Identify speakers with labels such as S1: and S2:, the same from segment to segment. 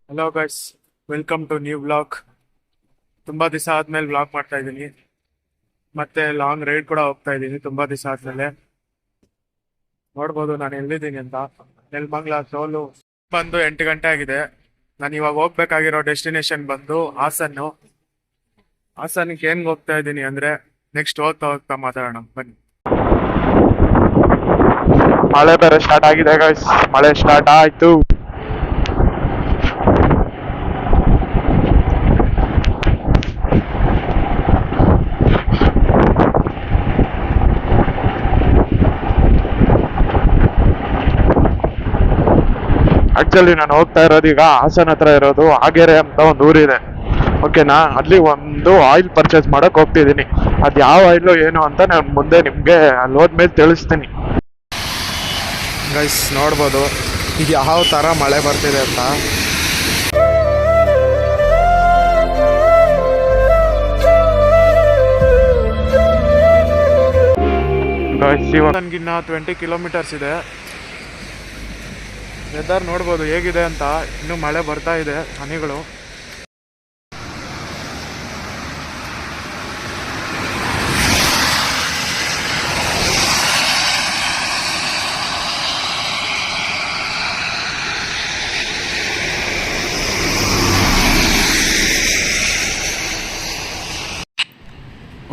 S1: Hello guys, welcome to new vlog. ತುಂಬ ದಿವಸ ಆದಮೇಲೆ ವ್ಲಾಗ್ ಮಾಡ್ತಾ ಇದ್ದೀನಿ. ಮತ್ತೆ ಲಾಂಗ್ ರೈಡ್ ಕೂಡ ಹೋಗ್ತಾ ಇದ್ದೀನಿ ತುಂಬ ದಿವಸ ಆದಮೇಲೆ. ನೋಡ್ಬೋದು ನಾನು ಎಲ್ಲಿದ್ದೀನಿ ಅಂತ. ನೆಲಮಂಗಲ ಟೋಲು ಬಂದು 8 ಗಂಟೆ ಆಗಿದೆ. ನಾನು ಇವಾಗ ಹೋಗ್ಬೇಕಾಗಿರೋ ಡೆಸ್ಟಿನೇಷನ್ ಬಂದು ಹಾಸನ್ನು. ಹಾಸನ್ಗೆ ಏನ್ಗೆ ಹೋಗ್ತಾ ಇದ್ದೀನಿ ಅಂದರೆ ನೆಕ್ಸ್ಟ್ ಹೋಗ್ತಾ ಹೋಗ್ತಾ ಮಾತಾಡೋಣ ಬನ್ನಿ. ಮಳೆ ಬೇರೆ ಸ್ಟಾರ್ಟ್ ಆಗಿದೆ ಗೈಸ್, ಮಳೆ ಸ್ಟಾರ್ಟ್ ಆಯಿತು. ಆಕ್ಚುಲಿ ನಾನು ಹೋಗ್ತಾ ಇರೋದು ಈಗ ಹಾಸನ ಹತ್ರ ಇರೋದು ಹಾಗೇರೆ ಅಂತ ಒಂದು ಊರಿದೆ, ಓಕೆನಾ. ಅಲ್ಲಿ ಒಂದು ಆಯಿಲ್ ಪರ್ಚೇಸ್ ಮಾಡಕ್ ಹೋಗ್ತಿದ್ದೀನಿ. ಅದು ಯಾವ ಆಯಿಲು ಏನು ಅಂತ ನಾನು ಮುಂದೆ ನಿಮಗೆ ಅಲ್ಲಿ ಹೋದ್ಮೇಲೆ ತಿಳಿಸ್ತೀನಿ. ಗೈಸ್ ನೋಡ್ಬೋದು ಈಗ ಯಾವ ಥರ ಮಳೆ ಬರ್ತಿದೆ ಅಂತ. ನನಗಿನ್ನ 20 ಕಿಲೋಮೀಟರ್ಸ್ ಇದೆ. ವೆದರ್ ನೋಡ್ಬೋದು ಹೇಗಿದೆ ಅಂತ. ಇನ್ನೂ ಮಳೆ ಬರ್ತಾ ಇದೆ, ಹನಿಗಳು.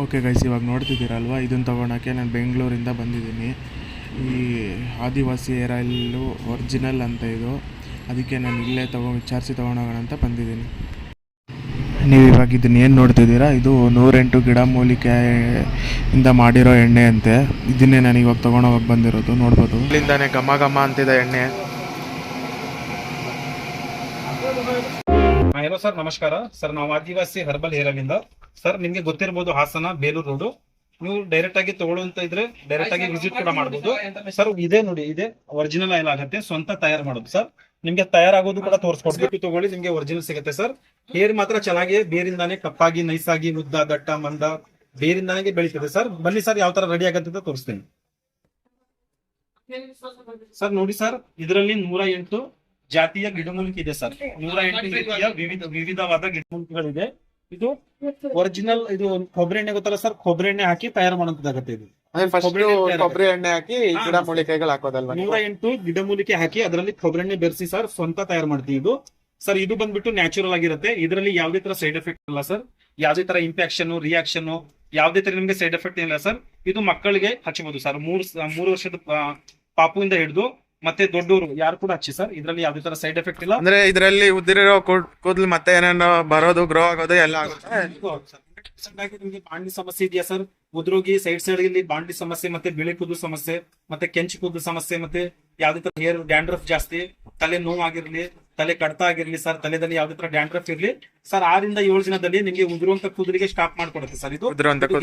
S1: ಓಕೆ ಗೈಸ್, ಇವಾಗ ನೋಡ್ತಿದ್ದೀರಲ್ವ, ಇದನ್ನು ತೊಗೊಳಕ್ಕೆ ನಾನು ಬೆಂಗಳೂರಿಂದ ಬಂದಿದ್ದೀನಿ. ಈ ಆದಿವಾಸಿ ಹೇರ್ ಆಯಿಲು ಒರಿಜಿನಲ್ ಅಂತ ಇದು, ಅದಕ್ಕೆ ನಾನು ಇಲ್ಲೇ ವಿಚಾರಿಸಿ ತೊಗೊಂಡೋಗೋಣ ಅಂತ ಬಂದಿದ್ದೀನಿ. ನೀವು ಇವಾಗ ಇದನ್ನ ಏನು ನೋಡ್ತಿದ್ದೀರಾ, ಇದು 108 ಗಿಡಮೂಲಿಕೆಯಿಂದ ಮಾಡಿರೋ ಎಣ್ಣೆ ಅಂತೆ. ಇದನ್ನೇ ನಾನು ಇವಾಗ ತೊಗೊಂಡೋಗಕ್ಕೆ ಬಂದಿರೋದು. ನೋಡ್ಬೋದು ಇಲ್ಲಿಂದಾನೆ ಘಮ ಘಮ ಅಂತಿದೆ ಎಣ್ಣೆ.
S2: ಹಲೋ ಸರ್, ನಮಸ್ಕಾರ ಸರ್. ನಾವು ಆದಿವಾಸಿ ಹರ್ಬಲ್ ಹೇರ್ ಆಯಿಲ್ ಇಂದ ಸರ್. ನಿಮ್ಗೆ ಗೊತ್ತಿರಬಹುದು ಹಾಸನ ಬೇಲೂರು ರೋಡ್. ನೀವು ಡೈರೆಕ್ಟ್ ಆಗಿ ತಗೊಳ್ಳುವಂತ ಇದ್ರೆ ಡೈರೆಕ್ಟ್ ಆಗಿ ವಿಸಿಟ್ ಕೂಡ ಮಾಡಬಹುದು ಸರ್. ಇದೇ ನೋಡಿ, ಇದೆ ಒರಿಜಿನಲ್ ಆಯಿಲ್ ಆಗುತ್ತೆ, ಸ್ವಂತ ತಯಾರು ಮಾಡೋದು ಸರ್. ನಿಮ್ಗೆ ತಯಾರಾಗೋದು ಕೂಡ ತೋರಿಸ್ಕೊಡ್ಬಿಟ್ಟು ತಗೊಳ್ಳಿ, ನಿಮ್ಗೆ ಒರಿಜಿನಲ್ ಸಿಗುತ್ತೆ ಸರ್. ಹೇರ್ ಮಾತ್ರ ಚೆನ್ನಾಗಿ ಬೇರಿಂದಾನೆ ಕಪ್ಪಾಗಿ ನೈಸಾಗಿ ಉದ್ದ ದಟ್ಟ ಮಂದ ಬೇರಿಂದಾನೆ ಬೆಳೀತದೆ ಸರ್. ಬನ್ನಿ ಸರ್, ಯಾವ ತರ ರೆಡಿ ಆಗುತ್ತೆ ಅಂತ ತೋರಿಸ್ತೀನಿ ಸರ್. ನೋಡಿ ಸರ್, ಇದರಲ್ಲಿ 108 ಜಾತಿಯ ಗಿಡಮೂಲಿಕೆ ಇದೆ ಸರ್. 108 ರೀತಿಯ ವಿವಿಧವಾದ ಗಿಡಮೂಲಿಕೆಗಳಿದೆ. ಇದು ಒರಿಜಿನಲ್, ಇದು ಕೊಬ್ಬರಿ ಎಣ್ಣೆ ಗೊತ್ತಲ್ಲ ಸರ್, ಕೊಬ್ಬರಿ ಎಣ್ಣೆ ಹಾಕಿ ತಯಾರು ಮಾಡೋದಾಗತ್ತೆ. ಇದು
S1: ಕೊಬ್ಬರಿ ಎಣ್ಣೆ ಹಾಕಿ ಗಿಡಮೂಲಿಕೆಗಳು ಹಾಕೋದಲ್ವಾ?
S2: 108 ಗಿಡಮೂಲಿಕೆ ಹಾಕಿ ಅದರಲ್ಲಿ ಕೊಬ್ಬರಿ ಎಣ್ಣೆ ಬೆರೆಸಿ ಸರ್ ಸ್ವಂತ ತಯಾರು ಮಾಡ್ತೀವಿ ಇದು ಸರ್. ಇದು ಬಂದ್ಬಿಟ್ಟು ನ್ಯಾಚುರಲ್ ಆಗಿರುತ್ತೆ. ಇದರಲ್ಲಿ ಯಾವುದೇ ತರ ಸೈಡ್ ಎಫೆಕ್ಟ್ ಇಲ್ಲ ಸರ್. ಯಾವುದೇ ತರ ಇನ್ಫೆಕ್ಷನ್ ರಿಯಾಕ್ಷನ್ ಯಾವುದೇ ತರ ನಿಮ್ಗೆ ಸೈಡ್ ಎಫೆಕ್ಟ್ ಇಲ್ಲ ಸರ್. ಇದು ಮಕ್ಕಳಿಗೆ ಹಚ್ಚಬಹುದು ಸರ್. 3 ವರ್ಷದ ಪಾಪುವಿಂದ ಹಿಡಿದು ಮತ್ತೆ ದೊಡ್ಡವರು ಯಾರು ಕೂಡ ಹಚ್ಚಿ ಸರ್. ಇದರಲ್ಲಿ ಯಾವುದೇ ತರ ಸೈಡ್ ಎಫೆಕ್ಟ್ ಇಲ್ಲ.
S1: ಅಂದ್ರೆ ಇದರಲ್ಲಿ ಉದ್ದಿರೋ ಕೂದಲು ಮತ್ತೆ ಏನೇನೋ ಬರೋದು, ಗ್ರೋ ಆಗೋದು ಎಲ್ಲ ಆಗುತ್ತೆ.
S2: ನಿಮ್ಗೆ ಬಾಂಡಿ ಸಮಸ್ಯೆ ಇದೆಯಾ ಸರ್? ಉದ್ರೋಗಿ ಸೈಡ್ ಅಲ್ಲಿ ಬಾಂಡಿ ಸಮಸ್ಯೆ, ಮತ್ತೆ ಬಿಳಿ ಕೂದಲು ಸಮಸ್ಯೆ, ಮತ್ತೆ ಕೆಂಚು ಕೂದಲು ಸಮಸ್ಯೆ, ಮತ್ತೆ ಯಾವ್ದೇ ತರ ಹೇರ್ ಡ್ಯಾಂಡ್ರಫ್ ಜಾಸ್ತಿ, ತಲೆ ನೋವಾಗಿರ್ಲಿ, ತಲೆ ಕಡ್ತ ಆಗಿರ್ಲಿ ಸರ್, ತಲೆದಲ್ಲಿ ಯಾವ್ದೇ ತರ ಡ್ಯಾಂಡ್ರಫ್ ಇರ್ಲಿ ಸರ್, 6 ರಿಂದ 7 ದಿನದಲ್ಲಿ ನಿಮ್ಗೆ ಉದುರುವಂತ ಕೂದಲಿಗೆ ಸ್ಟಾಪ್ ಮಾಡ್ಕೊಡುತ್ತೆ ಸರ್. ಇದು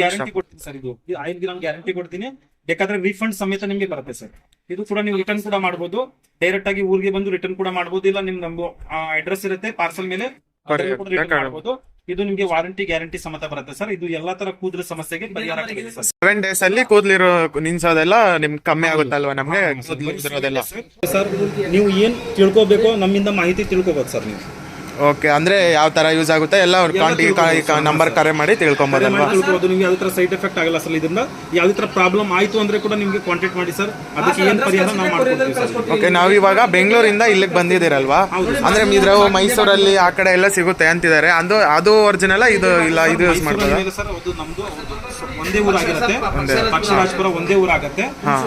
S2: ಗ್ಯಾರಂಟಿ ಕೊಡ್ತೀನಿ ಸರ್. ಇದು ಆಯಿಲ್ ನಾನು ಗ್ಯಾರಂಟಿ ಕೊಡ್ತೀನಿ. ಬೇಕಾದ್ರೆ ರೀಫಂಡ್ ಸಮೇತ ನಿಮ್ಗೆ ಬರುತ್ತೆ ಸರ್. ಇದು ಕೂಡ ನೀವು ರಿಟರ್ನ್ ಕೂಡ ಮಾಡಬಹುದು. ಡೈರೆಕ್ಟ್ ಆಗಿ ಊರಿಗೆ ಬಂದು ರಿಟರ್ನ್ ಕೂಡ ಮಾಡಬಹುದು. ಇಲ್ಲ ನಿಮ್ ನಮ್ದು ಅಡ್ರೆಸ್ ಇರುತ್ತೆ ಪಾರ್ಸಲ್ ಮೇಲೆ ಮಾಡಬಹುದು. ಇದು ನಿಮ್ಗೆ ವಾರಂಟಿ ಗ್ಯಾರಂಟಿ ಸಮೇತ ಬರುತ್ತೆ ಸರ್. ಇದು ಎಲ್ಲಾ ತರ ಕೂದಲು ಸಮಸ್ಯೆಗೆ ಪರಿಹಾರ ಆಗಿದೆ ಸರ್.
S1: 7 days ಅಲ್ಲಿ ಕೂದಲಿರೋ ನಿನ್ಸೋದೆಲ್ಲ ನಿಮ್ಗೆ ಕಮ್ಮಿ ಆಗುತ್ತಲ್ವಾ? ನಮ್ಗೆ
S2: ಸರ್ ನೀವು ಏನ್ ತಿಳ್ಕೊಬೇಕು ನಮ್ಮಿಂದ ಮಾಹಿತಿ ತಿಳ್ಕೊಬಹುದು ಸರ್ ನೀವು.
S1: ಓಕೆ, ಅಂದ್ರೆ ಯಾವ ತರ ಯೂಸ್ ಆಗುತ್ತೆ ಎಲ್ಲ ನಂಬರ್ ಕರೆ ಮಾಡಿ ತಿಳ್ಕೊಬೋದಲ್ವಾ?
S2: ನಿಮ್ಗೆ ಯಾವ ತರ ಸೈಡ್ ಎಫೆಕ್ಟ್ ಆಗಲ್ಲ ಸರ್. ಇದರಿಂದ ಯಾವ್ದೇ ತರ ಪ್ರಾಬ್ಲಮ್ ಆಯ್ತು ಅಂದ್ರೆ ಕೂಡ ನಿಮ್ಗೆ ಕಾಂಟ್ಯಾಕ್ಟ್ ಮಾಡಿ ಸರ್. ಅದಕ್ಕೆ ಏನ್ ಪರಿಹಾರ ನಾವು ಮಾಡ್ಕೊಡ್ತೀವಿ ಸರ್.
S1: ಓಕೆ, ನಾವ್ ಇವಾಗ ಬೆಂಗಳೂರಿಂದ ಇಲ್ಲಿಗೆ ಬಂದಿದ್ದೀರಲ್ವಾ? ಅಂದ್ರೆ ಇದ್ರ ಮೈಸೂರಲ್ಲಿ ಆ ಕಡೆ ಎಲ್ಲ ಸಿಗುತ್ತೆ ಅಂತಿದ್ದಾರೆ. ಅದು ಒರಿಜಿನಲ್ ಇದು ಇಲ್ಲ, ಇದು ಯೂಸ್ ಮಾಡ್ಬೋದು
S2: ಸರ್. ಅದು ನಮ್ದು ಒಂದೇ ಊರಾಗಿರುತ್ತೆ, ಪಕ್ಷಿರಾಜಪುರ ಒಂದೇ ಊರಾಗತ್ತೆ.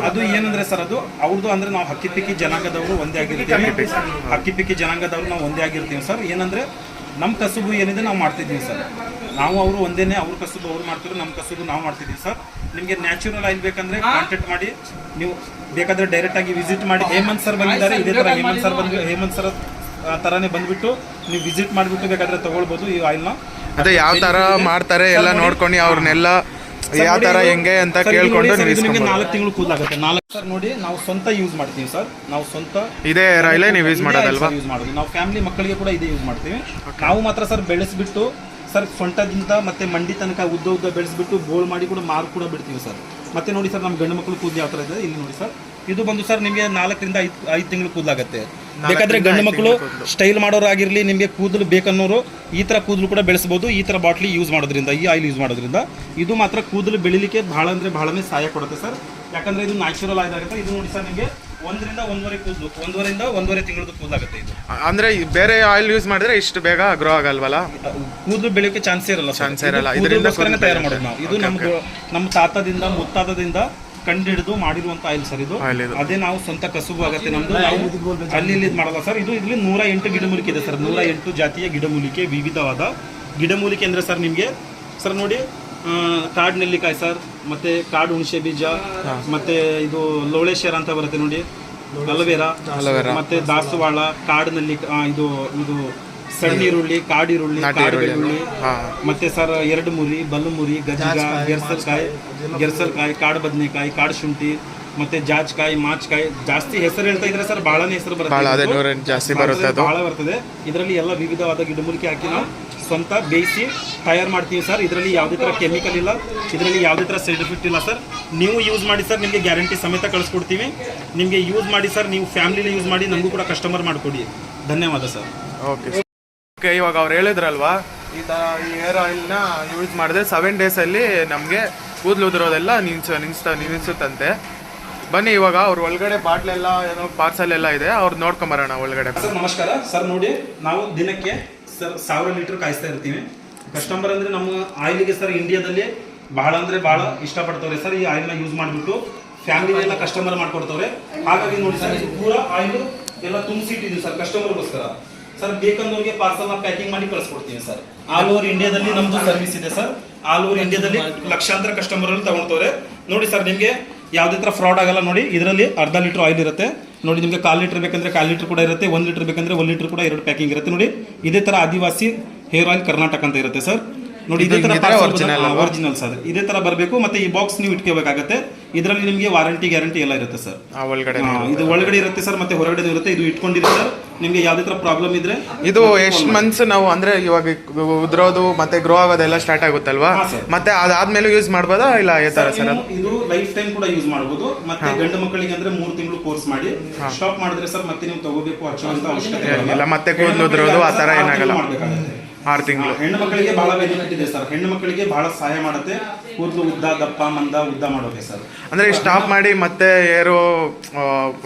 S2: ಅದು ಏನಂದ್ರೆ ಸರ್, ಅದು ಅವ್ರದ್ದು ಅಂದ್ರೆ ನಾವು ಹಕ್ಕಿಪಿಕ್ಕಿ ಜನಾಂಗದವರು ಒಂದೇ ಆಗಿರ್ತೀವಿ. ಹಕ್ಕಿಪಿಕ್ಕಿ ಜನಾಂಗದವರು ನಾವು ಒಂದೇ ಆಗಿರ್ತೀವಿ ಸರ್. ಏನಂದ್ರೆ ನಮ್ ಕಸುಬು ಏನಿದೆ ನಾವು ಮಾಡ್ತಿದ್ದೀವಿ ಸರ್. ನಾವು ಅವರು ಒಂದೇನೆ, ಅವ್ರ ಕಸುಬು ಅವ್ರು ಮಾಡ್ತಿದ್ರು, ನಮ್ಮ ಕಸುಬು ನಾವು ಮಾಡ್ತಿದ್ದೀವಿ ಸರ್. ನಿಮ್ಗೆ ನ್ಯಾಚುರಲ್ ಆಯಿಲ್ ಬೇಕಂದ್ರೆ ಕಾಂಟ್ಯಾಕ್ಟ್ ಮಾಡಿ. ನೀವು ಬೇಕಾದ್ರೆ ಡೈರೆಕ್ಟ್ ಆಗಿ ವಿಸಿಟ್ ಮಾಡಿ. ಹೇಮಂತ್ ಸರ್ ಬಂದಿದ್ದಾರೆ, ಇದೇ ತರ ಹೇಮಂತ್ ಸರ್ ತರಾನೇ ಬಂದ್ಬಿಟ್ಟು ನೀವು ವಿಸಿಟ್ ಮಾಡಿಬಿಟ್ಟು ಬೇಕಾದ್ರೆ ತಗೊಳ್ಬಹುದು ಈ ಆಯಿಲ್ನ.
S1: ಅದೇ ಯಾವ ತರ ಮಾಡ್ತಾರೆ ಎಲ್ಲ ನೋಡ್ಕೊಂಡು ಅವ್ರನ್ನೆಲ್ಲ ಯಾವ ತರ ಹೆಂಗೆ ಅಂತ ಕೇಳ್ಕೊಂಡು
S2: ನಿಮಗೆ 4 ತಿಂಗಳು ಕೂದಲಾಗುತ್ತೆ. 4 ಸರ್ ನೋಡಿ, ನಾವು ಸ್ವಂತ ಯೂಸ್ ಮಾಡ್ತೀವಿ ಸರ್. ನಾವು ಸ್ವಂತ
S1: ಇದೇ ರೈಲೇ ನೀವು ಯೂಸ್ ಮಾಡೋದಲ್ವಾ?
S2: ಯೂಸ್ ಮಾಡೋದು ನಾವು ಫ್ಯಾಮಿಲಿ ಮಕ್ಕಳಿಗೆ ಕೂಡ ಇದೇ ಯೂಸ್ ಮಾಡ್ತೀವಿ. ನಾವು ಮಾತ್ರ ಸರ್ ಬೆಳೆಸ್ಬಿಟ್ಟು ಸರ್ ಸೊಂಟದಿಂದ ಮತ್ತೆ ಮಂಡಿ ತನಕ ಉದ್ದ ಬೆಳೆಸ್ಬಿಟ್ಟು ಬೋಲ್ ಮಾಡಿ ಕೂಡ ಮಾರು ಕೂಡ ಬಿಡ್ತೀವಿ ಸರ್. ಮತ್ತೆ ನೋಡಿ ಸರ್, ನಮ್ಮ ಗಂಡು ಮಕ್ಕಳು ಕೂದಲು ಯಾವ ತರ ಇದೆ ಇಲ್ಲಿ ನೋಡಿ ಸರ್. ಇದು ಬಂದು ಸರ್ ನಿಮಗೆ 4ರಿಂದ 5 ತಿಂಗಳು ಕೂದಲಾಗುತ್ತೆ. ಬೇಕಾದ್ರೆ ಗಂಡು ಮಕ್ಕಳು ಸ್ಟೈಲ್ ಮಾಡೋರು ಆಗಿರಲಿ, ನಿಮಗೆ ಕೂದಲು ಬೇಕನ್ನೋರು ಈ ಥರ ಕೂದಲು ಕೂಡ ಬೆಳೆಸಬಹುದು. ಈ ಥರ ಬಾಟ್ಲಿ ಯೂಸ್ ಮಾಡೋದ್ರಿಂದ, ಈ ಆಯಿಲ್ ಯೂಸ್ ಮಾಡೋದ್ರಿಂದ ಇದು ಮಾತ್ರ ಕೂದಲು ಬೆಳಿಲಿಕ್ಕೆ ಬಹಳ ಅಂದರೆ ಬಹಳನೇ ಸಹಾಯ ಕೊಡುತ್ತೆ ಸರ್. ಯಾಕಂದರೆ ಇದು ನ್ಯಾಚುರಲ್ ಆಗುತ್ತೆ. ಇದು ನೋಡಿ ಸರ್, ನಿಮಗೆ 1ರಿಂದ 1.5 ಕೂದಲು, 1.5 ತಿಂಗಳದ್ದು ಕೂದಲಾಗುತ್ತೆ ಇದು.
S1: ಅಂದ್ರೆ ಬೇರೆ ಆಯಿಲ್ ಯೂಸ್ ಮಾಡಿದ್ರೆ ಇಷ್ಟು ಬೇಗ ಗ್ರೋ ಆಗಲ್ವಲ್ಲ,
S2: ಕೂದಲು ಬೆಳೆಯೋಕೆ ಚಾನ್ಸೇ ಇರಲ್ಲ. ಇದಕ್ಕೋಸ್ಕರನೇ ತಯಾರು ಮಾಡೋದು ನಾವು. ಇದು ನಮ್ಮ ತಾತದಿಂದ ಮುತ್ತಾತದಿಂದ ಕಂಡಿಡಿದು ಮಾಡಿರುವಂತ ಆಯಿಲ್ ಸರ್ ಇದು. ಅದೇ ನಾವು ಸ್ವಂತ ಕಸುಬು ಆಗುತ್ತೆ ನಮ್ದು. ನಾವು ಅಲ್ಲಿ ಇಲ್ಲಿ ಮಾಡಲ್ಲ ಸರ್. ಇದು ಇಲ್ಲಿ 108 ಗಿಡಮೂಲಿಕೆ ಇದೆ ಸರ್. 108 ಜಾತಿಯ ಗಿಡಮೂಲಿಕೆ, ವಿವಿಧವಾದ ಗಿಡಮೂಲಿಕೆ ಅಂದ್ರೆ ಸರ್ ನಿಮಗೆ ಸರ್ ನೋಡಿ, ಕಾಡು ನೆಲ್ಲಿಕಾಯಿ ಸರ್, ಮತ್ತೆ ಕಾಡು ಹುಣಸೆ ಬೀಜ, ಮತ್ತೆ ಇದು ಲೋಳೇಶ್ವರ ಅಂತ ಬರುತ್ತೆ ನೋಡಿ, ಅಲೋವೆರಾ, ಮತ್ತೆ ದಾಸವಾಳ, ಕಾಡು ನೆಲ್ಲಿಕಾಯಿ, ಇದು ಸಣ್ಣ ಈರುಳ್ಳಿ, ಕಾಡು ಈರುಳ್ಳಿ, ಕಾಡು ಬೆಳ್ಳುಳ್ಳಿ, ಮತ್ತೆ ಸರ್ 2 ಮುರಿ, ಬಲ್ಲು ಮುರಿ, ಗಜ್ಜಗ, ಗೆರ್ಸಲ್ಕಾಯಿ, ಕಾಡು ಬದನೆಕಾಯಿ, ಕಾಡು ಶುಂಠಿ, ಮತ್ತೆ ಜಾಜ್ಕಾಯಿ, ಮಾಚ್ಕಾಯಿ. ಜಾಸ್ತಿ ಹೆಸರು ಹೇಳ್ತಾ ಇದ್ರೆ ಸರ್ ಬಹಳನೇ ಹೆಸರು ಬರುತ್ತೆ, ಬಹಳ ಬರ್ತದೆ. ಇದರಲ್ಲಿ ಎಲ್ಲ ವಿವಿಧವಾದ ಗಿಡಮೂಲಿಕೆ ಹಾಕಿ ನಾವು ಸ್ವಂತ ಬೇಯಿಸಿ ತಯಾರು ಮಾಡ್ತೀವಿ ಸರ್. ಇದರಲ್ಲಿ ಯಾವುದೇ ಥರ ಕೆಮಿಕಲ್ ಇಲ್ಲ, ಇದರಲ್ಲಿ ಯಾವುದೇ ಥರ ಸೈಡ್ ಎಫೆಕ್ಟ್ ಇಲ್ಲ ಸರ್. ನೀವು ಯೂಸ್ ಮಾಡಿ ಸರ್, ನಿಮಗೆ ಗ್ಯಾರಂಟಿ ಸಮೇತ ಕಳಿಸ್ಕೊಡ್ತೀವಿ. ನಿಮಗೆ ಯೂಸ್ ಮಾಡಿ ಸರ್, ನೀವು ಫ್ಯಾಮಿಲಿಲಿ ಯೂಸ್ ಮಾಡಿ, ನಮಗೂ ಕೂಡ ಕಸ್ಟಮರ್ ಮಾಡಿಕೊಡಿ. ಧನ್ಯವಾದ ಸರ್.
S1: ಓಕೆ, ಇವಾಗ ಅವ್ರು ಹೇಳಿದ್ರಲ್ವಾ, ಈ ಹೇರ್ ಆಯಿಲ್ನ ಯೂಸ್ ಮಾಡಿದ್ರೆ 7 ಡೇಸಲ್ಲಿ ನಮಗೆ ಕೂದಲು ಉದುರೋದೆಲ್ಲ ನಿಲ್ಲಿಸುತ್ತಂತೆ. ಬನ್ನಿ ಇವಾಗ ಅವ್ರ ಒಳಗಡೆ ಬಾಟ್ಲೆಲ್ಲ ಏನೋ ಪಾರ್ಸಲ್ ಎಲ್ಲ ಇದೆ, ಅವ್ರು ನೋಡ್ಕೊಂಬರೋಣ ಒಳಗಡೆ.
S2: ಸರ್ ನಮಸ್ಕಾರ ಸರ್. ನೋಡಿ, ನಾವು ದಿನಕ್ಕೆ ಸರ್ 1000 ಲೀಟರ್ ಕಾಯಿಸ್ತಾ ಇರ್ತೀವಿ. ಕಸ್ಟಮರ್ ಅಂದ್ರೆ ನಮ್ಮ ಆಯಿಲ್ಗೆ ಸರ್ ಇಂಡಿಯಾದಲ್ಲಿ ಬಹಳ ಅಂದ್ರೆ ಬಹಳ ಇಷ್ಟಪಡ್ತವ್ರೆ ಸರ್. ಈ ಆಯಿಲ್ನ ಯೂಸ್ ಮಾಡಿಬಿಟ್ಟು ಫ್ಯಾಮಿಲಿ ಎಲ್ಲ ಕಸ್ಟಮರ್ ಮಾಡ್ಕೊಡ್ತವ್ರೆ. ಹಾಗಾಗಿ ನೋಡಿ ಸರ್, ಇದು ಪೂರಾ ಆಯಿಲ್ ಎಲ್ಲ ತುಂಬಿಸಿಟ್ಟಿದ್ದೀವಿ ಸರ್ ಕಸ್ಟಮರ್ಗೋಸ್ಕರ ಸರ್. ಬೇಕಂದವ್ರಿಗೆ ಪಾರ್ಸಲ್ನ ಪ್ಯಾಕಿಂಗ್ ಮಾಡಿ ಕಳಿಸ್ಕೊಡ್ತೀವಿ ಸರ್. ಆಲ್ ಓವರ್ ಇಂಡಿಯಾದಲ್ಲಿ ನಮ್ದು ಸರ್ವಿಸ್ ಇದೆ ಸರ್. ಆಲ್ ಓವರ್ ಇಂಡಿಯಾದಲ್ಲಿ ಲಕ್ಷಾಂತರ ಕಸ್ಟಮರ್ ತಗೊಳ್ತವ್ರೆ. ನೋಡಿ ಸರ್, ನಿಮಗೆ ಯಾವುದೇ ಥರ ಫ್ರಾಡ್ ಆಗಲ್ಲ. ನೋಡಿ, ಇದರಲ್ಲಿ ಅರ್ಧ ಲೀಟರ್ ಆಯಿಲ್ ಇರುತ್ತೆ. ನೋಡಿ, ನಿಮಗೆ 1/4 ಲೀಟರ್ ಬೇಕಂದ್ರೆ 1/4 ಲೀಟರ್ ಕೂಡ ಇರುತ್ತೆ, 1 ಲೀಟರ್ ಬೇಕಂದ್ರೆ 1 ಲೀಟರ್ ಕೂಡ 2 ಪ್ಯಾಕಿಂಗ್ ಇರುತ್ತೆ. ನೋಡಿ, ಇದೇ ಥರ ಆದಿವಾಸಿ ಹೇರ್ ಆಯಿಲ್ ಕರ್ನಾಟಕ ಅಂತ ಇರುತ್ತೆ ಸರ್. ನೋಡಿ, ಇದೇ ತರ ಒರಿಜಿನಲ್ ಸರ್. ಇದೇ ತರ ಬರಬೇಕು. ಮತ್ತೆ ಈ ಬಾಕ್ಸ್ ನೀವು ಇಟ್ಕೋಬೇಕಾಗತ್ತೆ. ಇದರಲ್ಲಿ ನಿಮಗೆ ವಾರಂಟಿ ಗ್ಯಾರಂಟಿ ಎಲ್ಲ ಇರುತ್ತೆ ಸರ್. ಇದು ಒಳಗಡೆ ಇರುತ್ತೆ ಸರ್, ಮತ್ತೆ ಹೊರಗಡೆ ಇರುತ್ತೆ. ಇದು ಇಟ್ಕೊಂಡಿರಿ ಸರ್. ನಿಮಗೆ ಯಾವುದೇ ತರ ಪ್ರಾಬ್ಲಮ್ ಇದ್ರೆ
S1: ಇದು ಎಷ್ಟು ಮಂತ್ಸ್ ನಾವು ಅಂದ್ರೆ ಇವಾಗ ಉದ್ರೋದು ಮತ್ತೆ ಗ್ರೋ ಆಗೋದೆಲ್ಲ ಸ್ಟಾರ್ಟ್ ಆಗುತ್ತಲ್ವಾ, ಮತ್ತೆ ಅದಾದ್ಮೇಲೆ ಯೂಸ್ ಮಾಡ್ಬೋದಾ ಇಲ್ಲ ಈ ತರ ಸರ್?
S2: ಇದು ಲೈಫ್ ಟೈಮ್ ಕೂಡ ಯೂಸ್ ಮಾಡಬಹುದು. ಮತ್ತೆ ಗಂಡು ಮಕ್ಕಳಿಗೆ ಅಂದ್ರೆ 3 ತಿಂಗಳು ಕೋರ್ಸ್ ಮಾಡಿ ಸ್ಟಾಪ್ ಮಾಡಿದ್ರೆ ಸರ್ ಮತ್ತೆ ನೀವು ತಗೋಬೇಕು ಹಚ್ಚುವಂತ ಅವಶ್ಯಕತೆ ಇಲ್ಲ.
S1: ಮತ್ತೆ ಕೂದಲು ಉದ್ರೋದು ಆ ತರ ಏನಾಗಲ್ಲ. 6 ತಿಂಗಳು.
S2: ಹೆಣ್ಣು ಮಕ್ಕಳಿಗೆ ಬಹಳ ಬೆನಿಫಿಟ್ ಇದೆ ಸರ್. ಹೆಣ್ಣು ಮಕ್ಕಳಿಗೆ ಬಹಳ ಸಹಾಯ ಮಾಡುತ್ತೆ ಕೂದಲು ಉದ್ದ ದಪ್ಪ ಮಂದ ಉದ್ದ ಮಾಡೋಕೆ ಸರ್.
S1: ಅಂದ್ರೆ ಸ್ಟಾಪ್ ಮಾಡಿ ಮತ್ತೆ ಏರು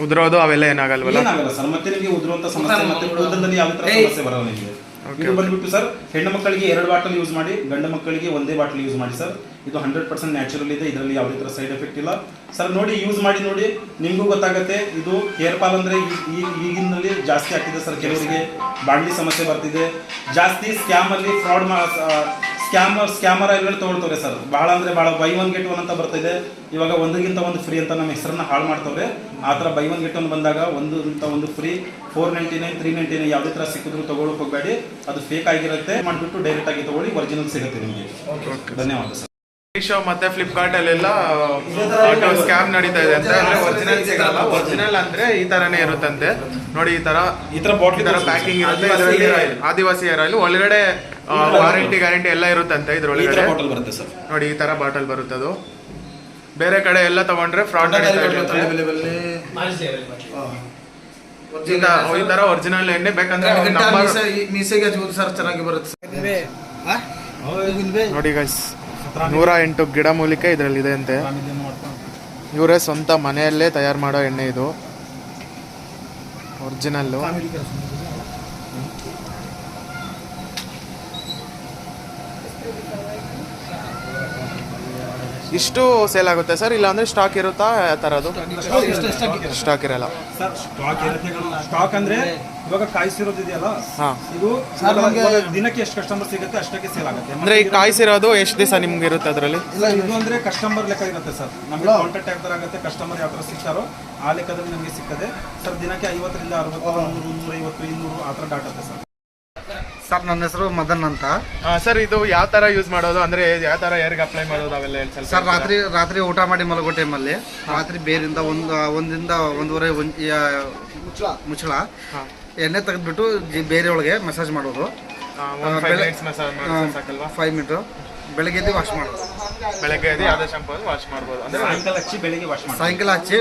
S1: ಉದ್ರೋದು ಅವೆಲ್ಲ ಏನಾಗಲ್ವಲ್ಲ?
S2: ಏನಾಗಲ್ಲ ಸರ್. ಮತ್ತೆ ನಿಮಗೆ ಉದುರುವಂತ ಸಮಸ್ಯೆ ಮತ್ತೆ ಕೂದಲಲ್ಲಿ ಯಾವ ತರ ಸಮಸ್ಯೆ ಬರಲ್ಲ ನಿಮಗೆ. ಇದು ಬಂದ್ಬಿಟ್ಟು ಸರ್, ಹೆಣ್ಣು ಮಕ್ಕಳಿಗೆ 2 ಬಾಟಲ್ ಯೂಸ್ ಮಾಡಿ, ಗಂಡು ಮಕ್ಕಳಿಗೆ 1 ಬಾಟಲ್ ಯೂಸ್ ಮಾಡಿ ಸರ್. ಇದು 100% ನ್ಯಾಚುರಲ್ ಇದೆ. ಇದರಲ್ಲಿ ಯಾವುದೇ ತರ ಸೈಡ್ ಎಫೆಕ್ಟ್ ಇಲ್ಲ ಸರ್. ನೋಡಿ, ಯೂಸ್ ಮಾಡಿ ನೋಡಿ, ನಿಮಗೂ ಗೊತ್ತಾಗುತ್ತೆ. ಇದು ಹೇರ್ ಫಾಲ್ ಅಂದ್ರೆ ಈಗಿನಲ್ಲಿ ಜಾಸ್ತಿ ಆಗ್ತಿದೆ ಸರ್. ಕೆಲವರಿಗೆ ಬಾಂಡ್ಲಿ ಸಮಸ್ಯೆ ಬರ್ತಿದೆ ಜಾಸ್ತಿ. ಸ್ಕ್ಯಾಮಲ್ಲಿ ಫ್ರಾಡ್ ಸ್ಕ್ಯಾಮರ್ ಆಯಿಲ್ಗಳು ತಗೊಳ್ತವ್ರೆ ಸರ್. ಬಹಳ ಅಂದ್ರೆ ಬಹಳ ಬೈ 1 get 1 ಅಂತ ಬರ್ತಿದೆ. ಇವಾಗ 1ಗಿಂತ 1 ಫ್ರೀ ಅಂತ ನಮ್ಮ ಹೆಸರನ್ನ ಹಾಳು ಮಾಡ್ತವ್ರೆ. ಆ ಥರ ಬೈ 1 get 1 ಬಂದಾಗ 1 ಫ್ರೀ 499 399 ಯಾವುದೇ ಥರ ಸಿಕ್ಕಿದ್ರು ತಗೊಳ್ಳೋಕೆ ಹೋಗಬೇಡಿ. ಅದು ಫೇಕ್ ಆಗಿರುತ್ತೆ. ಮಾಡಿಬಿಟ್ಟು ಡೈರೆಕ್ಟ್ ಆಗಿ ತಗೊಳ್ಳಿ, ಒರಿಜಿನಲ್ ಸಿಗುತ್ತೆ ನಿಮಗೆ. ಧನ್ಯವಾದ ಸರ್.
S1: ಮೀಶೋ ಮತ್ತೆ ಫ್ಲಿಪ್ಕಾರ್ಟ್ ಅಲ್ಲೆಲ್ಲ ಸ್ಕ್ಯಾಮ್ ನಡೀತಾ ಇದೆ ಅಂತ. ಅಂದ್ರೆ ಒರಿಜಿನಲ್ ಸಿಗಲ್ಲ. ಒರಿಜಿನಲ್ ಅಂದ್ರೆ ಈ ತರನೇ ಇರುತ್ತಂತೆ. ನೋಡಿ, ಈ ತರ ಬಾಟ್ಲಿ ತರ ಪ್ಯಾಕಿಂಗ್ ಇರುತ್ತೆ. ಇದರಲ್ಲಿ ಆದಿವಾಸಿ ಹೇರ್ ಆಯಿಲ್ ಒಳಗಡೆ ವಾರಂಟಿ ಗ್ಯಾರಂಟಿ ಎಲ್ಲ ಇರುತ್ತಂತೆ. ಇದ್ರೊಳಗಡೆ ಬಾಟಲ್ ಬರುತ್ತೆ ಸರ್. ನೋಡಿ, ಈ ತರ ಬಾಟಲ್ ಬರುತ್ತದು. ಬೇರೆ ಕಡೆ ಎಲ್ಲ ತಗೊಂಡ್ರೆ ಫ್ರಾಡ್ ನಡೀತಾ ಇರುತ್ತೆ. ಈ ತರ ಒರಿಜಿನಲ್ ಎಣ್ಣೆ ಬೇಕಂದ್ರೆ
S3: ಮೀಸೆಗೆ ಸರ್ ಚೆನ್ನಾಗಿ ಬರುತ್ತೆ.
S1: ನೋಡಿ ಗೈಸ್, 108 ಗಿಡಮೂಲಿಕೆ ಇದರಲ್ಲಿದೆ ಅಂತೆ. ಇವರೇ ಸ್ವಂತ ಮನೆಯಲ್ಲೇ ತಯಾರು ಮಾಡೋ ಎಣ್ಣೆ ಇದು, ಒರಿಜಿನಲ್ಲು. ಇಷ್ಟು ಸೇಲ್ ಆಗುತ್ತೆ ಸರ್? ಇಲ್ಲ ಅಂದ್ರೆ ಸ್ಟಾಕ್ ಇರುತ್ತಾ? ಆ ಥರದ್ದು ಸ್ಟಾಕ್ ಇರಲ್ಲ
S2: ಸರ್. ಸ್ಟಾಕ್ ಅಂದ್ರೆ ಇವಾಗ ಕಾಯಿಸಿರೋದಿದೆಯಲ್ಲ, ಇದು ದಿನಕ್ಕೆ ಎಷ್ಟು ಕಸ್ಟಮರ್ ಸಿಗುತ್ತೆ ಅಷ್ಟಕ್ಕೆ ಸೇಲ್ ಆಗುತ್ತೆ.
S1: ಅಂದ್ರೆ ಈ ಕಾಯಿಸಿರೋದು ಎಷ್ಟು ದಿವಸ ನಿಮ್ಗೆ ಇರುತ್ತೆ ಅದರಲ್ಲಿ?
S2: ಇದು ಅಂದ್ರೆ ಕಸ್ಟಮರ್ ಲೆಕ್ಕ ಇರುತ್ತೆ ಸರ್. ನಮಗೆ ಕಾಂಟ್ಯಾಕ್ಟ್ ಯಾವ ತರ ಆಗುತ್ತೆ, ಕಸ್ಟಮರ್ ಯಾವ ತರ ಸಿಗ್ತಾರೋ ಆ ಲೆಕ್ಕದಲ್ಲಿ ನಮಗೆ ಸಿಗ್ತದೆ ಸರ್. ದಿನಕ್ಕೆ 50ರಿಂದ 60, 100, 150, 200 ಆ ಥರ ಡಾಟತ್ತೆ ಸರ್.
S3: ಸರ್, ನನ್ನ ಹೆಸರು ಮದನ್ ಅಂತ
S1: ಸರ್. ಇದು ಯಾವ ತರ ಯೂಸ್ ಮಾಡೋದು, ಅಂದ್ರೆ ಯಾವ ತರ ಹೇರ್ಗೆ ಅಪ್ಲೈ ಮಾಡೋದು ಅವೆಲ್ಲ ಹೇಳಿ
S3: ಸರ್. ರಾತ್ರಿ ಊಟ ಮಾಡಿ ಮಲಗೋ ಟೈಮಲ್ಲಿ ರಾತ್ರಿ ಬೇರಿಂದ 1ರಿಂದ 1.5 ಮುಚ್ಚಳ ಎಣ್ಣೆ ತೆಗೆದ್ಬಿಟ್ಟು ಬೇರೆ ಒಳಗೆ ಮಸಾಜ್ ಮಾಡೋದು.
S1: ಸಾಕಲ್ವಾ?
S3: 5 ಮಿನಿಟ್ ಬೆಳಗ್ಗೆ ಎದ್ದು ವಾಶ್ ಮಾಡೋದು.
S1: ಬೆಳಗ್ಗೆ ಎದ್ದು ಯಾವುದೇ ಶಾಂಪು ವಾಶ್ ಮಾಡ್ಬೋದು ಅಂದರೆ
S2: ಸಾಯಂಕಾಲ ಹಚ್ಚಿ ಬೆಳಿಗ್ಗೆ ವಾಶ್ ಮಾಡಿ.
S3: ಸಾಯಂಕಾಲ ಹಚ್ಚಿ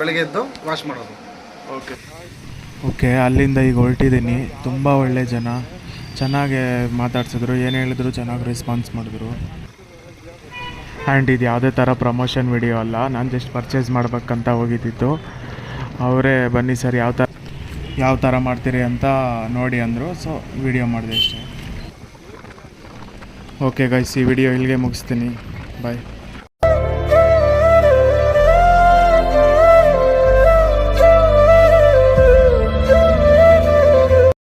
S3: ಬೆಳಗ್ಗೆ ಎದ್ದು ವಾಶ್ ಮಾಡೋದು.
S1: ಓಕೆ, ಅಲ್ಲಿಂದ ಈಗ ಹೊರಟಿದ್ದೀನಿ. ತುಂಬ ಒಳ್ಳೆ ಜನ, ಚೆನ್ನಾಗಿ ಮಾತಾಡ್ಸಿದ್ರು, ಏನು ಹೇಳಿದ್ರು ಚೆನ್ನಾಗಿ ರೆಸ್ಪಾನ್ಸ್ ಮಾಡಿದ್ರು. ಆ್ಯಂಡ್ ಇದು ಯಾವುದೇ ಥರ ಪ್ರಮೋಷನ್ ವಿಡಿಯೋ ಅಲ್ಲ, ನಾನು ಜಸ್ಟ್ ಪರ್ಚೇಸ್ ಮಾಡ್ಬೇಕಂತ ಹೋಗಿದ್ದಿತ್ತು. ಅವರೇ ಬನ್ನಿ ಸರ್ ಯಾವ ಥರ ಮಾಡ್ತೀರಿ ಅಂತ ನೋಡಿ ಅಂದರು. ಸೊ ವಿಡಿಯೋ ಮಾಡಿದೆ ಅಷ್ಟೇ. ಓಕೆ ಗೈಸ್, ಈ ವಿಡಿಯೋ ಇಲ್ಲಿಗೆ ಮುಗಿಸ್ತೀನಿ. ಬಾಯ್.